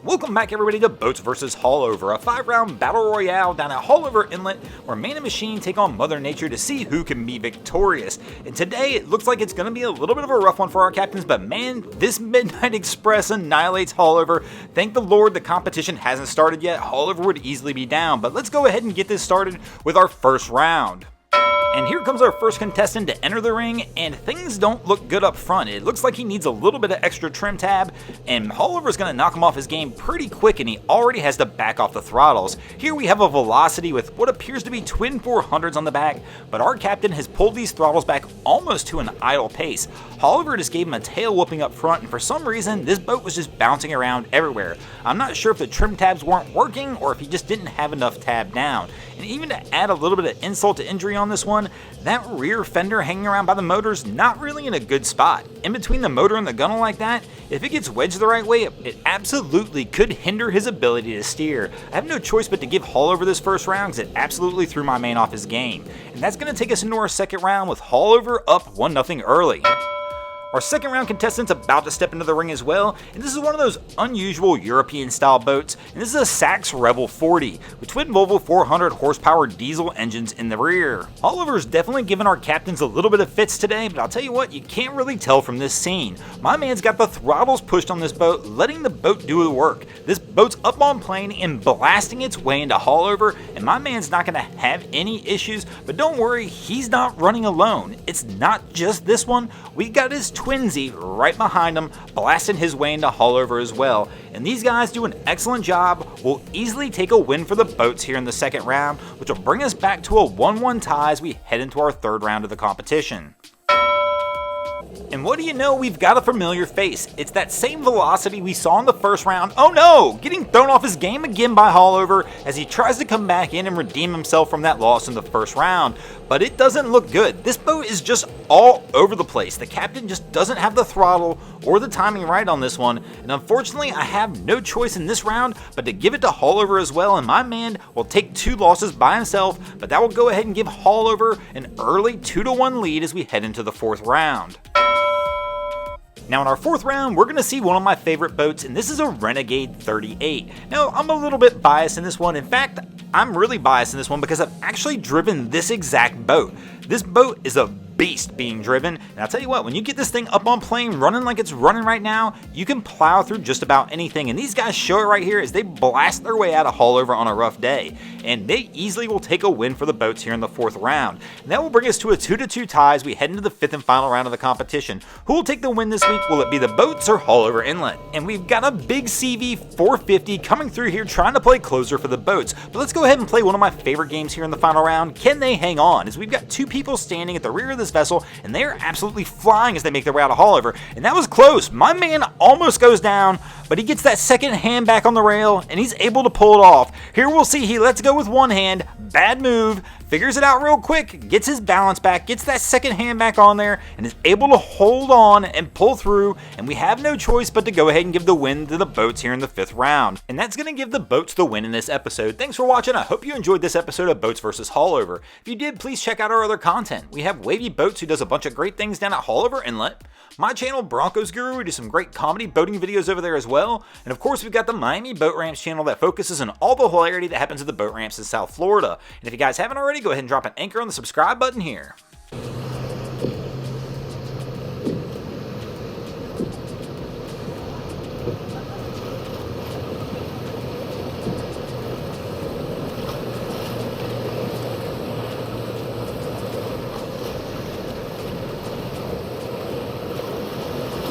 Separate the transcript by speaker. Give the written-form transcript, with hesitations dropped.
Speaker 1: Welcome back everybody to Boats vs. Haulover, a 5-round battle royale down at Haulover Inlet where man and machine take on Mother Nature to see who can be victorious. And today it looks like it's going to be a little bit of a rough one for our captains, but man, this Midnight Express annihilates Haulover. Thank the Lord the competition hasn't started yet. Haulover would easily be down, but let's go ahead and get this started with our first round. And here comes our first contestant to enter the ring, and things don't look good up front. It looks like he needs a little bit of extra trim tab, and Haulover's going to knock him off his game pretty quick, and he already has to back off the throttles. Here we have a Velocity with what appears to be twin 400s on the back, but our captain has pulled these throttles back almost to an idle pace. Haulover just gave him a tail whooping up front, and for some reason, this boat was just bouncing around everywhere. I'm not sure if the trim tabs weren't working, or if he just didn't have enough tab down. And even to add a little bit of insult to injury on this one, that rear fender hanging around by the motor's not really in a good spot. In between the motor and the gunnel like that, if it gets wedged the right way, it absolutely could hinder his ability to steer. I have no choice but to give Haulover this first round because it absolutely threw my man off his game. And that's going to take us into our second round with Haulover up 1-0 early. Our second round contestant's about to step into the ring as well, and this is one of those unusual European style boats, and this is a Sachs Rebel 40 with twin Volvo 400 horsepower diesel engines in the rear. Haulover's definitely given our captains a little bit of fits today, but I'll tell you what, you can't really tell from this scene. My man's got the throttles pushed on this boat, letting the boat do the work. This boat's up on plane and blasting its way into Haulover, and my man's not going to have any issues, but don't worry, he's not running alone. It's not just this one. We got his twinsy right behind him, blasting his way into Haulover as well. And these guys do an excellent job. We'll easily take a win for the boats here in the second round, which will bring us back to a 1-1 tie as we head into our third round of the competition. And what do you know, we've got a familiar face. It's that same Velocity we saw in the first round. Oh no! Getting thrown off his game again by Haulover as he tries to come back in and redeem himself from that loss in the first round. But it doesn't look good. This boat is just all over the place. The captain just doesn't have the throttle or the timing right on this one. And unfortunately, I have no choice in this round but to give it to Haulover as well. And my man will take 2 losses by himself, but that will go ahead and give Haulover an early 2-1 lead as we head into the fourth round. Now in our fourth round, we're going to see one of my favorite boats, and this is a Renegade 38. Now, I'm a little bit biased in this one. In fact, I'm really biased in this one because I've actually driven this exact boat. This boat is a beast being driven, and I'll tell you what, when you get this thing up on plane running like it's running right now, you can plow through just about anything, and these guys show it right here as they blast their way out of Haulover on a rough day, and they easily will take a win for the boats here in the fourth round. And that will bring us to a 2-2 tie as we head into the fifth and final round of the competition. Who will take the win this week? Will it be the boats or Haulover Inlet? And we've got a big CV 450 coming through here trying to play closer for the boats, but let's go ahead and play one of my favorite games here in the final round. Can they hang on? As we've got 2 people standing at the rear of this vessel, and they are absolutely flying as they make their way out of Haulover, and that was close. My man almost goes down, but he gets that second hand back on the rail, and he's able to pull it off. Here we'll see he lets go with one hand, bad move, figures it out real quick, gets his balance back, gets that second hand back on there, and is able to hold on and pull through, and we have no choice but to go ahead and give the win to the boats here in the fifth round. And that's going to give the boats the win in this episode. Thanks for watching. I hope you enjoyed this episode of Boats vs. Haulover. If you did, please check out our other content. We have Wavy Boats, who does a bunch of great things down at Haulover Inlet. My channel, Broncos Guru, we do some great comedy boating videos over there as well. And of course, we've got the Miami Boat Ramps channel that focuses on all the hilarity that happens at the boat ramps in South Florida. And if you guys haven't already, go ahead and drop an anchor on the subscribe button here.